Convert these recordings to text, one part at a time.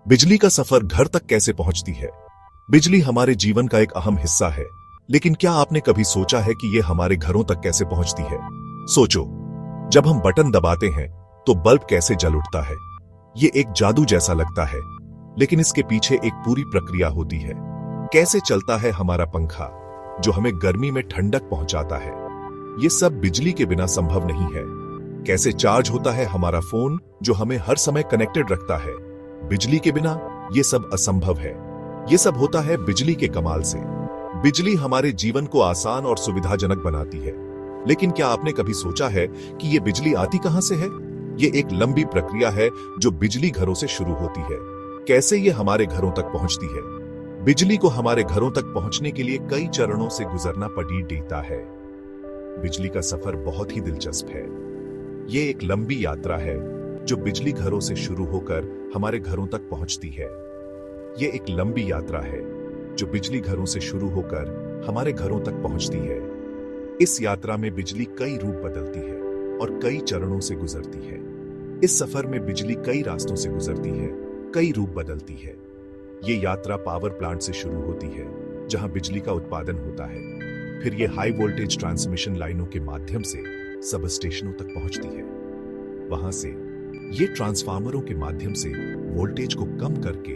बिजली का सफर घर तक कैसे पहुंचती है। बिजली हमारे जीवन का एक अहम हिस्सा है, लेकिन क्या आपने कभी सोचा है कि यह हमारे घरों तक कैसे पहुंचती है। सोचो, जब हम बटन दबाते हैं तो बल्ब कैसे जल उठता है। ये एक जादू जैसा लगता है, लेकिन इसके पीछे एक पूरी प्रक्रिया होती है। कैसे चलता है हमारा पंखा, जो हमें गर्मी में ठंडक पहुंचाता है। ये सब बिजली के बिना संभव नहीं है। कैसे चार्ज होता है हमारा फोन, जो हमें हर समय कनेक्टेड रखता है। बिजली के बिना ये सब असंभव है। ये सब होता है बिजली के कमाल से। बिजली हमारे जीवन को आसान और सुविधाजनक बनाती है, लेकिन क्या आपने कभी सोचा है कि ये बिजली आती कहां से है। ये एक लंबी प्रक्रिया है जो बिजली घरों से शुरू होती है। कैसे ये हमारे घरों तक पहुंचती है। बिजली को हमारे घरों तक पहुंचने के लिए कई चरणों से गुजरना पड़ता है। बिजली का सफर बहुत ही दिलचस्प है। ये एक लंबी यात्रा है जो बिजली घरों से शुरू होकर हमारे घरों तक पहुंचती है। ये एक लंबी यात्रा है जो बिजली घरों से शुरू होकर हमारे घरों तक पहुंचती है। इस यात्रा में बिजली कई रूप बदलती है और कई चरणों से गुजरती है। इस सफर में बिजली कई रास्तों से गुजरती है, कई रूप बदलती है। ये यात्रा पावर प्लांट से शुरू होती है, जहां बिजली का उत्पादन होता है। फिर ये हाई वोल्टेज ट्रांसमिशन लाइनों के माध्यम से सब स्टेशनों तक पहुंचती है। वहां से ये ट्रांसफार्मरों के माध्यम से वोल्टेज को कम करके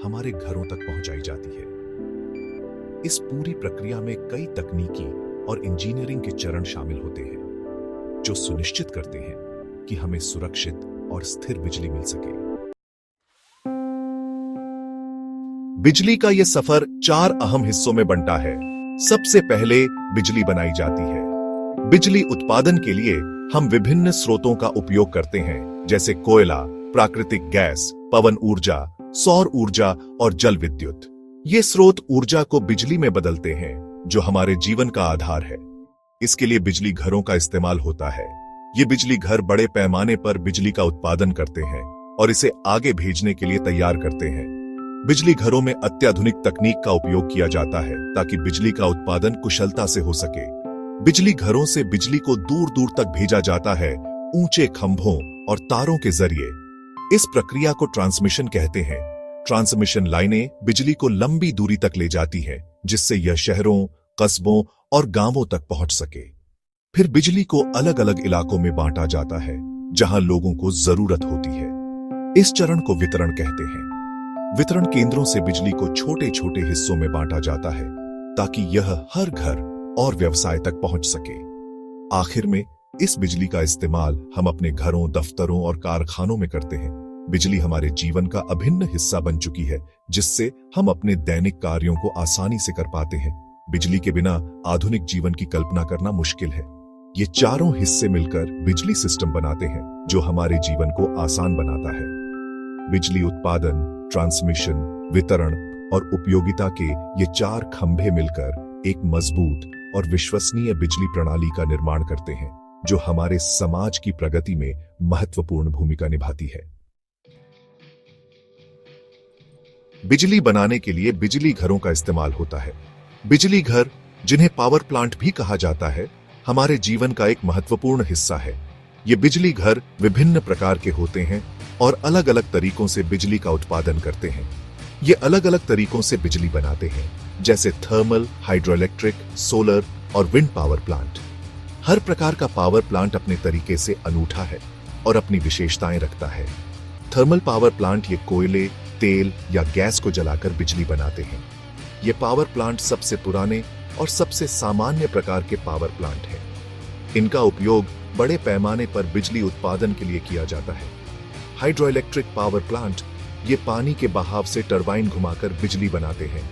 हमारे घरों तक पहुंचाई जाती है। इस पूरी प्रक्रिया में कई तकनीकी और इंजीनियरिंग के चरण शामिल होते हैं, जो सुनिश्चित करते हैं कि हमें सुरक्षित और स्थिर बिजली मिल सके। बिजली का यह सफर 4 अहम हिस्सों में बंटा है। सबसे पहले बिजली बनाई जाती है। बिजली उत्पादन के लिए हम विभिन्न स्रोतों का उपयोग करते हैं, जैसे कोयला, प्राकृतिक गैस, पवन ऊर्जा, सौर ऊर्जा और जल विद्युत। ये स्रोत ऊर्जा को बिजली में बदलते हैं, जो हमारे जीवन का आधार है। इसके लिए बिजली घरों का इस्तेमाल होता है। ये बिजली घर बड़े पैमाने पर बिजली का उत्पादन करते हैं और इसे आगे भेजने के लिए तैयार करते हैं। बिजली घरों में अत्याधुनिक तकनीक का उपयोग किया जाता है ताकि बिजली का उत्पादन कुशलता से हो सके। बिजली घरों से बिजली को दूर दूर तक भेजा जाता है, ऊंचे खंभों और तारों के जरिए। इस प्रक्रिया को ट्रांसमिशन कहते हैं। ट्रांसमिशन लाइनें बिजली को लंबी दूरी तक ले जाती हैं, जिससे यह शहरों, कस्बों और गांवों तक पहुंच सके। फिर बिजली को अलग अलग इलाकों में बांटा जाता है, जहां लोगों को जरूरत होती है। इस चरण को वितरण कहते हैं। वितरण केंद्रों से बिजली को छोटे छोटे हिस्सों में बांटा जाता है, ताकि यह हर घर और व्यवसाय तक पहुंच सके। आखिर में इस बिजली का इस्तेमाल हम अपने घरों, दफ्तरों और कारखानों में करते हैं। बिजली हमारे जीवन का अभिन्न हिस्सा बन चुकी है, जिससे हम अपने दैनिक कार्यों को आसानी से कर पाते हैं। बिजली के बिना आधुनिक जीवन की कल्पना करना मुश्किल है। ये चारों हिस्से मिलकर बिजली सिस्टम बनाते हैं, जो हमारे जीवन को आसान बनाता है। बिजली उत्पादन, ट्रांसमिशन, वितरण और उपयोगिता के ये 4 खंभे मिलकर एक मजबूत और विश्वसनीय बिजली प्रणाली का निर्माण करते हैं, जो हमारे समाज की प्रगति में महत्वपूर्ण भूमिका निभाती है। बिजली बनाने के लिए बिजली घरों का इस्तेमाल होता है। बिजली घर, जिन्हें पावर प्लांट भी कहा जाता है, हमारे जीवन का एक महत्वपूर्ण हिस्सा है। ये बिजली घर विभिन्न प्रकार के होते हैं और अलग अलग तरीकों से बिजली का उत्पादन करते हैं। ये अलग अलग तरीकों से बिजली बनाते हैं, जैसे थर्मल, हाइड्रोइलेक्ट्रिक, सोलर और विंड पावर प्लांट। हर प्रकार का पावर प्लांट अपने तरीके से अनूठा है और अपनी विशेषताएं रखता है। थर्मल पावर प्लांट ये कोयले, तेल या गैस को जलाकर बिजली बनाते हैं। ये पावर प्लांट सबसे पुराने और सबसे सामान्य प्रकार के पावर प्लांट हैं। इनका उपयोग बड़े पैमाने पर बिजली उत्पादन के लिए किया जाता है। हाइड्रोइलेक्ट्रिक पावर प्लांट ये पानी के बहाव से टरबाइन घुमाकर बिजली बनाते हैं।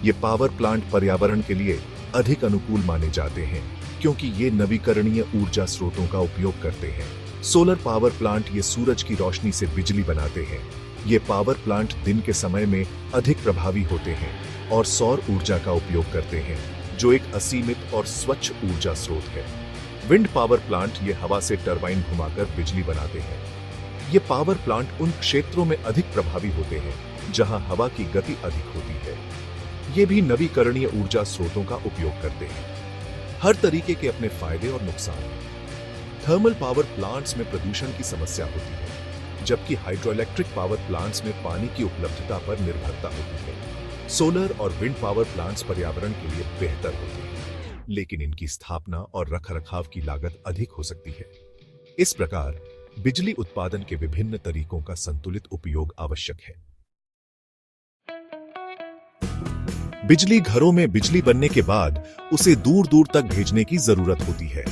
ये पावर प्लांट पर्यावरण के लिए अधिक अनुकूल माने जाते हैं, क्योंकि ये नवीकरणीय ऊर्जा स्रोतों का उपयोग करते हैं। सोलर पावर प्लांट ये सूरज की रोशनी से बिजली बनाते हैं। ये पावर प्लांट दिन के समय में अधिक प्रभावी होते हैं और सौर ऊर्जा का उपयोग करते हैं, जो एक असीमित और स्वच्छ ऊर्जा स्रोत है। विंड पावर प्लांट ये हवा से टरबाइन घुमाकर बिजली बनाते हैं। ये पावर प्लांट उन क्षेत्रों में अधिक प्रभावी होते हैं जहां हवा की गति अधिक होती है। ये भी नवीकरणीय ऊर्जा स्रोतों का उपयोग करते हैं। हर तरीके के अपने फायदे और नुकसान हैं। थर्मल पावर प्लांट्स में प्रदूषण की समस्या होती है। जबकि हाइड्रोइलेक्ट्रिक पावर प्लांट्स में पानी की उपलब्धता पर निर्भरता होती है। सोलर और विंड पावर प्लांट्स पर्यावरण के लिए बेहतर होते हैं, लेकिन इनकी स्थापना और रखरखाव की लागत अधिक हो सकती है। इस प्रकार बिजली उत्पादन के विभिन्न तरीकों का संतुलित उपयोग आवश्यक है। बिजली घरों में बिजली बनने के बाद उसे दूर दूर तक भेजने की जरूरत होती है।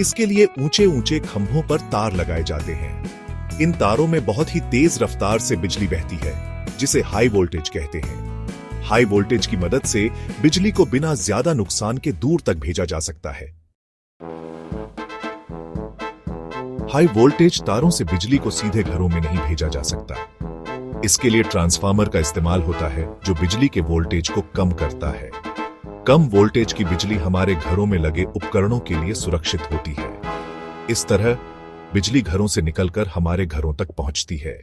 इसके लिए ऊंचे ऊंचे खंभों पर तार लगाए जाते हैं। इन तारों में बहुत ही तेज रफ्तार से बिजली बहती है, जिसे हाई वोल्टेज कहते हैं। हाई वोल्टेज की मदद से बिजली को बिना ज्यादा नुकसान के दूर तक भेजा जा सकता है। हाई वोल्टेज तारों से बिजली को सीधे घरों में नहीं भेजा जा सकता। इसके लिए ट्रांसफार्मर का इस्तेमाल होता है, जो बिजली के वोल्टेज को कम करता है। कम वोल्टेज की बिजली हमारे घरों में लगे उपकरणों के लिए सुरक्षित होती है। इस तरह बिजली घरों से निकलकर हमारे घरों तक पहुंचती है।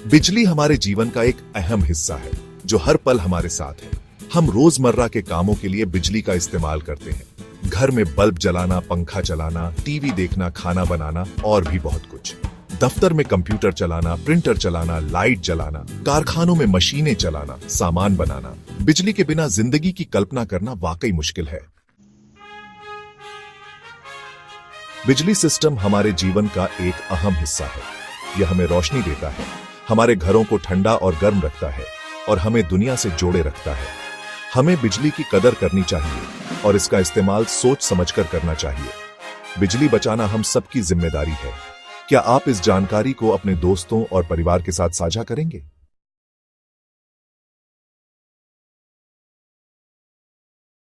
बिजली हमारे जीवन का एक अहम हिस्सा है, जो हर पल हमारे साथ है। हम रोजमर्रा के कामों के लिए बिजली का इस्तेमाल करते हैं। घर में बल्ब जलाना, पंखा चलाना, टीवी देखना, खाना बनाना और भी बहुत कुछ। दफ्तर में कंप्यूटर चलाना, प्रिंटर चलाना, लाइट जलाना, कारखानों में मशीनें चलाना, सामान बनाना। बिजली के बिना जिंदगी की कल्पना करना वाकई मुश्किल है। बिजली सिस्टम हमारे जीवन का एक अहम हिस्सा है। यह हमें रोशनी देता है, हमारे घरों को ठंडा और गर्म रखता है और हमें दुनिया से जोड़े रखता है। हमें बिजली की कदर करनी चाहिए और इसका इस्तेमाल सोच समझकर करना चाहिए। बिजली बचाना हम सबकी जिम्मेदारी है। क्या आप इस जानकारी को अपने दोस्तों और परिवार के साथ साझा करेंगे?